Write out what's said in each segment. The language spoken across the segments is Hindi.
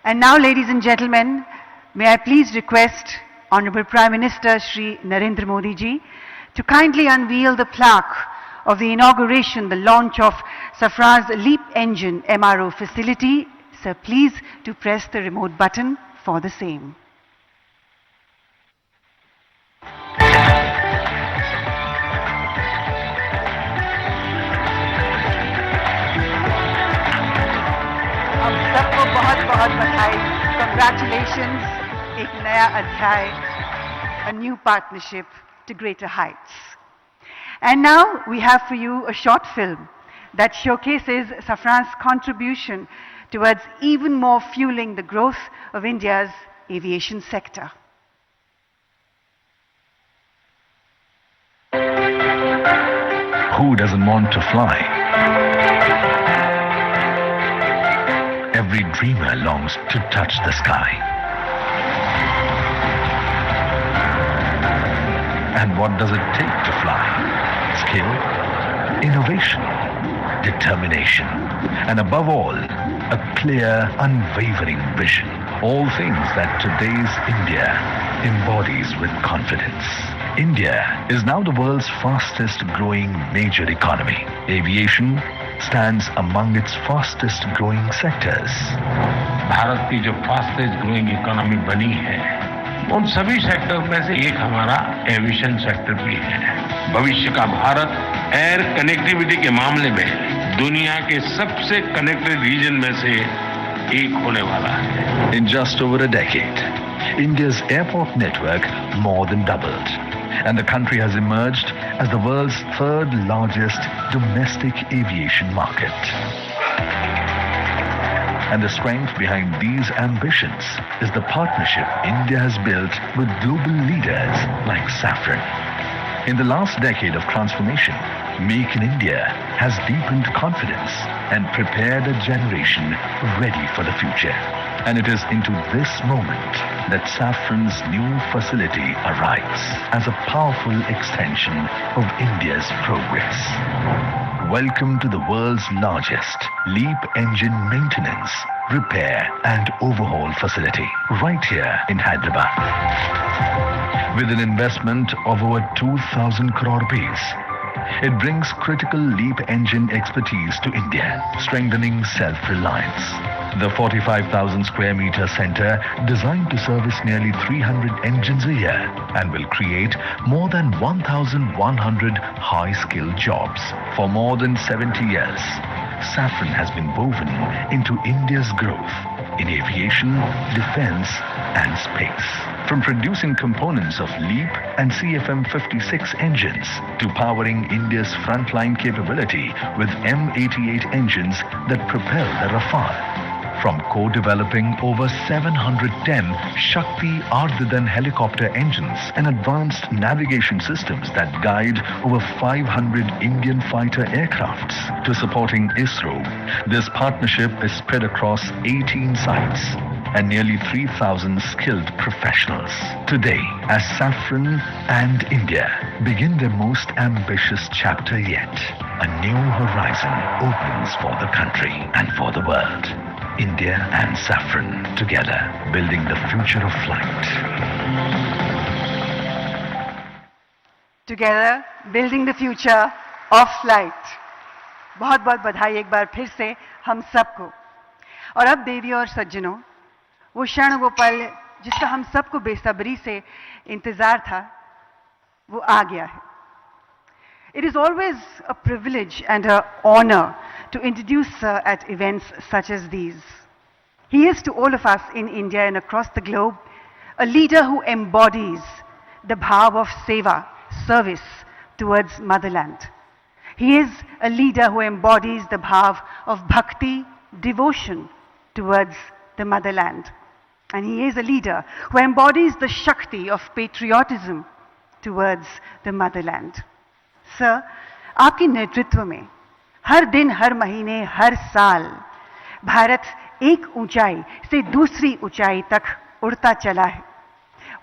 And now, ladies and gentlemen, may I please request Honorable Prime Minister Shri Narendra Modi ji to kindly unveil the plaque of the inauguration, the launch of Safran's LEAP engine MRO facility. Sir, please to press the remote button for the same. आप सबको बहुत बहुत बधाई. Congratulations. एक नया अध्याय, a new partnership to greater heights. And now we have for you a short film that showcases Safran's contribution towards even more fueling the growth of India's aviation sector. Who doesn't want to fly? Every dreamer longs to touch the sky. And what does it take to fly? Skill, innovation, determination, and above all, a clear, unwavering vision. All things that today's India embodies with confidence. India is now the world's fastest growing major economy. Aviation stands among its fastest growing sectors. Bharat की जो फास्टेस्ट ग्रोइंग इकोनॉमी बनी है, उन सभी सेक्टर में से एक हमारा एविएशन सेक्टर भी है. भविष्य का भारत एयर कनेक्टिविटी के मामले में दुनिया के सबसे कनेक्टेड रीजन में से एक होने वाला है. In just over a decade, India's airport network more than doubled, and the country has emerged as the world's third largest domestic aviation market. And the strength behind these ambitions is the partnership India has built with global leaders like Safran. In the last decade of transformation, Make in India has deepened confidence and prepared a generation ready for the future. And it is into this moment that Safran's new facility arrives as a powerful extension of India's progress. Welcome to the world's largest LEAP engine maintenance, repair and overhaul facility right here in Hyderabad. With an investment of over 2,000 crore rupees, it brings critical LEAP engine expertise to India, strengthening self-reliance. The 45,000 square meter center, designed to service nearly 300 engines a year and will create more than 1,100 high-skilled jobs. For more than 70 years, Safran has been woven into India's growth in aviation, defense and space. From producing components of LEAP and CFM56 engines to powering India's frontline capability with M88 engines that propel the Rafale. From co-developing over 710 Shakti Ardhadan helicopter engines and advanced navigation systems that guide over 500 Indian fighter aircrafts to supporting ISRO, this partnership is spread across 18 sites and nearly 3,000 skilled professionals. Today, as Safran and India begin their most ambitious chapter yet, a new horizon opens for the country and for the world. India and Safran together, building the future of flight. Together, building the future of flight. बहुत बहुत बधाई एक बार फिर से हम सबको. और अब देवी और सज्जनों, वो क्षण वो पल जिसका हम सबको बेसब्री से इंतजार था, वो आ गया है. It is always a privilege and an honor to introduce Sir at events such as these. He is to all of us in India and across the globe a leader who embodies the bhav of seva, service towards motherland. He is a leader who embodies the bhav of bhakti, devotion towards the motherland. And he is a leader who embodies the shakti of patriotism towards the motherland. Sir, आपके नेतृत्व में हर दिन, हर महीने, हर साल भारत एक ऊंचाई से दूसरी ऊंचाई तक उड़ता चला है.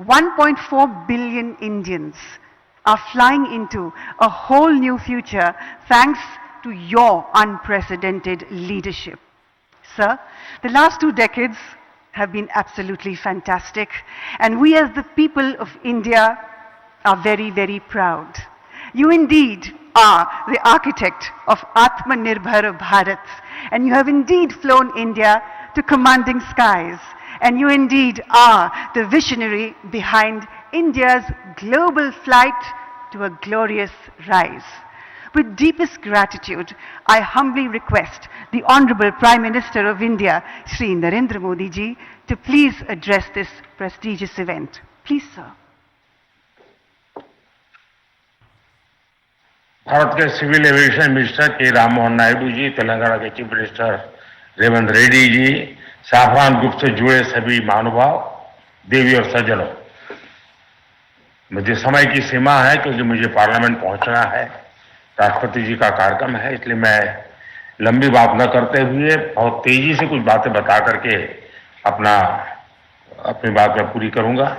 1.4 billion Indians are flying into a whole new future thanks to your unprecedented leadership. Sir, the last 2 decades have been absolutely fantastic. And we as the people of India are very, very proud. You indeed are the architect of Atmanirbhar Bharat, and you have indeed flown India to commanding skies. And you indeed are the visionary behind India's global flight to a glorious rise. With deepest gratitude, I humbly request the Honorable Prime Minister of India, Shri Narendra Modi ji, to please address this prestigious event. Please, sir. Bharat के सिविल एविएशन मिनिस्टर के राम मोहन नायडू जी, तेलंगाना के chief minister Revanth Reddy ji, Safran group से जुड़े सभी महानुभाव, देवी और सज्जनों, मुझे समय की सीमा है क्योंकि मुझे पार्लियामेंट पहुंचना है, राष्ट्रपति जी का कार्यक्रम है, इसलिए मैं लंबी बात न करते हुए बहुत तेजी से कुछ बातें बता करके अपनी बात मैं पूरी करूंगा।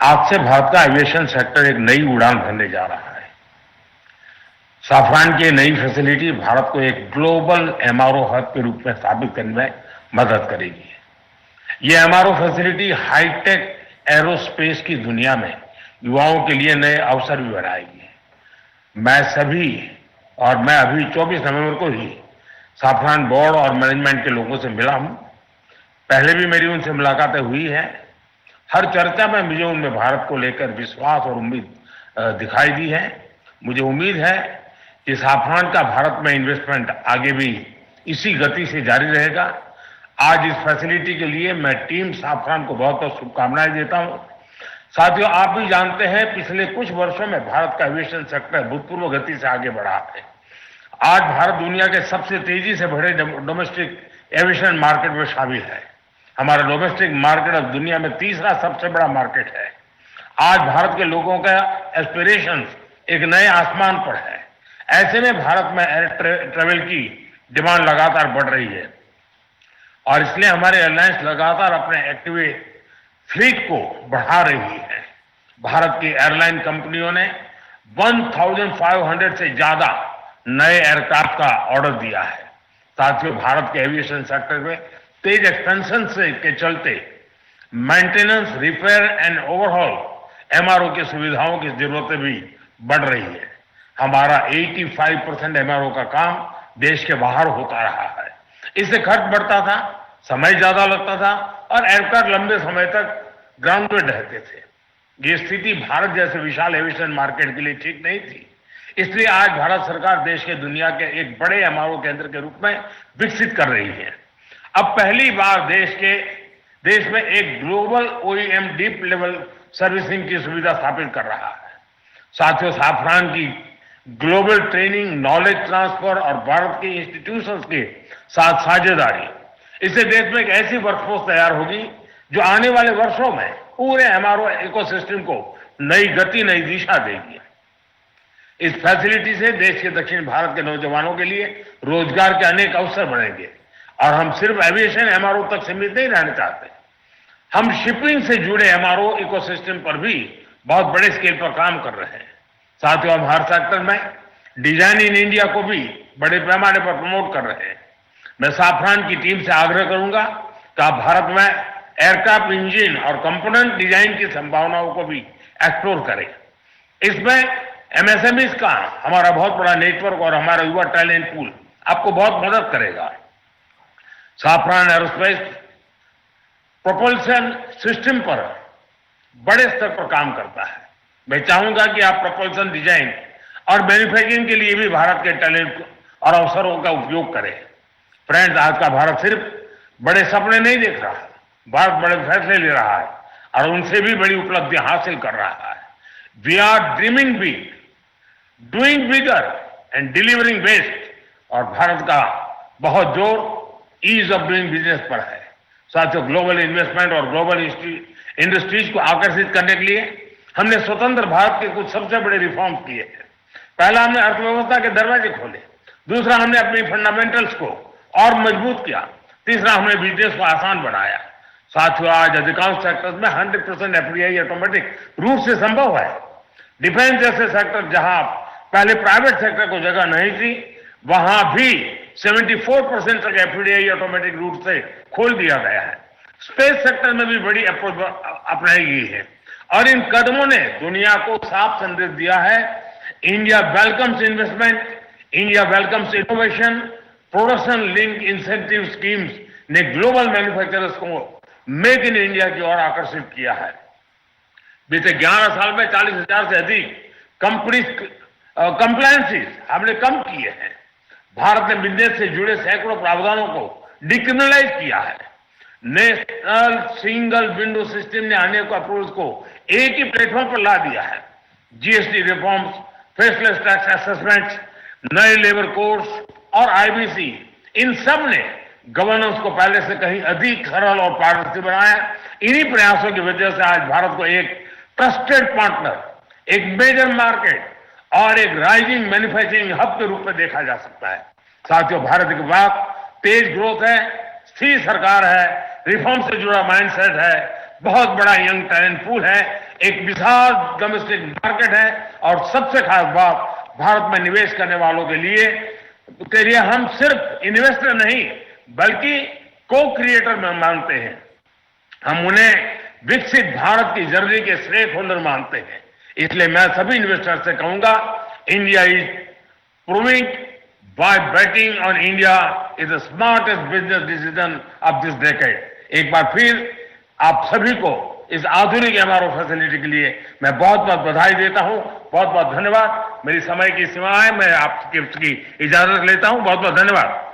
आज से भारत का एविएशन सेक्टर एक नई उड़ान भरने जा रहा है। साफरान की नई फैसिलिटी भारत को एक ग्लोबल एमआरओ हब के रूप में स्थापित करने में मदद करेगी। ये एमआरओ फैसिलिटी हाईटेक एरोस्पेस की दुनिया में युवाओं के लिए नए अवसर भी बनाएगी। मैं अभी 24 नवंबर को ही साफरान बोर्ड और मैनेजमेंट के लोगों से मिला हूं। पहले भी मेरी उनसे मुलाकातें हुई है। हर चर्चा में मुझे उनमें भारत को लेकर विश्वास और उम्मीद दिखाई दी है। मुझे उम्मीद है कि साफरान का भारत में इन्वेस्टमेंट आगे भी इसी गति से जारी रहेगा। आज इस फैसिलिटी के लिए मैं टीम साफरान को बहुत बहुत शुभकामनाएं देता हूं। साथियों, आप भी जानते हैं पिछले कुछ वर्षों में भारत का एविएशन सेक्टर भूतपूर्व गति से आगे बढ़ा है। आज भारत दुनिया के सबसे तेजी से बढ़े डोमेस्टिक एविएशन मार्केट में शामिल है। हमारा डोमेस्टिक मार्केट अब दुनिया में तीसरा सबसे बड़ा मार्केट है। आज भारत के लोगों का एस्पिरेशंस एक नए आसमान पर है। ऐसे में भारत में एयर ट्रेवल की डिमांड लगातार बढ़ रही है और इसलिए हमारे एयरलाइंस लगातार अपने एक्टिव फ्लीट को बढ़ा रही है। भारत की एयरलाइन कंपनियों ने 1500 से ज्यादा नए एयरक्राफ्ट का ऑर्डर दिया है। साथियों, भारत के एविएशन सेक्टर में तेज एक्सपेंशन के चलते maintenance, repair and overhaul MRO की सुविधाओं की जरूरतें भी बढ़ रही है। हमारा 85% एमआरओ का काम देश के बाहर होता रहा है। इससे खर्च बढ़ता था, समय ज्यादा लगता था और एयरक्राफ्ट लंबे समय तक ग्राउंडेड रहते थे। ये स्थिति भारत जैसे विशाल एविएशन मार्केट के लिए ठीक नहीं थी। इसलिए आज भारत सरकार देश के दुनिया के एक बड़े एमआरओ केंद्र के रूप में विकसित कर रही है। अब पहली बार देश में एक global OEM deep level servicing की सुविधा स्थापित कर रहा है। साथियों, साफरान की ग्लोबल ट्रेनिंग, नॉलेज ट्रांसफर और भारत के इंस्टीट्यूशंस के साथ साझेदारी, इससे देश में एक ऐसी वर्कफोर्स तैयार होगी जो आने वाले वर्षों में पूरे एमआरओ इकोसिस्टम को नई गति, नई दिशा देगी। इस फैसिलिटी से देश के दक्षिण भारत के नौजवानों के लिए रोजगार के अनेक अवसर बनेंगे और हम सिर्फ एविएशन एमआरओ तक सीमित नहीं रहना चाहते। हम शिपिंग से जुड़े एमआरओ इकोसिस्टम पर भी बहुत बड़े स्केल पर काम कर रहे हैं। साथियों, हम हर सेक्टर में डिजाइन इन इंडिया को भी बड़े पैमाने पर प्रमोट कर रहे हैं। मैं साफरान की टीम से आग्रह करूंगा कि आप भारत में एयरक्राफ्ट इंजन और कंपोनेंट डिजाइन की संभावनाओं को भी एक्सप्लोर करें। इसमें एमएसएमईज का हमारा बहुत बड़ा नेटवर्क और हमारा युवा टैलेंट पूल आपको बहुत मदद करेगा। साफरान एरोस्पेस प्रोपल्शन सिस्टम पर बड़े स्तर पर काम करता है। मैं चाहूंगा कि आप प्रोपल्शन डिजाइन और मैन्युफैक्चरिंग के लिए भी भारत के टैलेंट और अवसरों का उपयोग करें। फ्रेंड्स, आज का भारत सिर्फ बड़े सपने नहीं देख रहा, भारत बड़े फैसले ले रहा है और उनसे भी बड़ी उपलब्धि हासिल कर रहा है। We are dreaming big, doing bigger and delivering best. और भारत का बहुत जोर ईज ऑफ डूइंग बिजनेस पर है। साथियों, ग्लोबल इन्वेस्टमेंट और ग्लोबल इंडस्ट्रीज को आकर्षित करने के लिए हमने स्वतंत्र भारत के कुछ सबसे बड़े रिफॉर्म्स किए हैं। पहला, हमने अर्थव्यवस्था के दरवाजे खोले। दूसरा, हमने अपनी फंडामेंटल्स को और मजबूत किया। तीसरा, हमने बिजनेस को आसान बनाया। साथियों, आज अधिकांश सेक्टर्स में 100% एफडीआई ऑटोमेटिक रूप से संभव है। डिफेंस जैसे सेक्टर जहां पहले प्राइवेट सेक्टर को जगह नहीं थी, वहां भी 74% तक एफडीआई ऑटोमेटिक रूट से खोल दिया गया है। स्पेस सेक्टर में भी बड़ी अप्रोच अपनाई गई है और इन कदमों ने दुनिया को साफ संदेश दिया है, India welcomes investment, India welcomes innovation. Production link incentive schemes ने ग्लोबल मैन्युफैक्चरर्स को मेक इन इंडिया की ओर आकर्षित किया है। बीते 11 साल में 40,000 से अधिक कंपनी कंप्लायंसेस हमने कम किए हैं। भारत ने बिजनेस से जुड़े सैकड़ों प्रावधानों को डिक्रिमिनलाइज किया है। नेशनल सिंगल विंडो सिस्टम ने अनेक अप्रोच को एक ही प्लेटफॉर्म पर ला दिया है। GST reforms, faceless tax assessments, नए लेबर कोड्स और आईबीसी, इन सब ने गवर्नेंस को पहले से कहीं अधिक सरल और पारदर्शी बनाया। इन्हीं प्रयासों की वजह से आज भारत को एक ट्रस्टेड पार्टनर, एक मेजर मार्केट और एक राइजिंग मैन्युफैक्चरिंग हब के रूप में देखा जा सकता है। साथियों, भारत के पास तेज ग्रोथ है, स्थिर सरकार है, रिफॉर्म से जुड़ा माइंडसेट है, बहुत बड़ा यंग टैलेंट पूल है, एक विशाल डोमेस्टिक मार्केट है और सबसे खास बात, भारत में निवेश करने वालों के लिए हम सिर्फ इन्वेस्टर नहीं बल्कि को क्रिएटर में मानते हैं। हम उन्हें विकसित भारत की जर्नी के स्टेक होल्डर मानते हैं। इसलिए मैं सभी इन्वेस्टर से कहूंगा, India is proving by betting on India is the smartest business decision of this decade. एक बार फिर आप सभी को इस आधुनिक एमआरओ फैसिलिटी के लिए मैं बहुत बहुत बधाई देता हूं। बहुत बहुत धन्यवाद। मेरी समय की सीमा है, मैं आपकी इजाजत लेता हूं। बहुत बहुत धन्यवाद।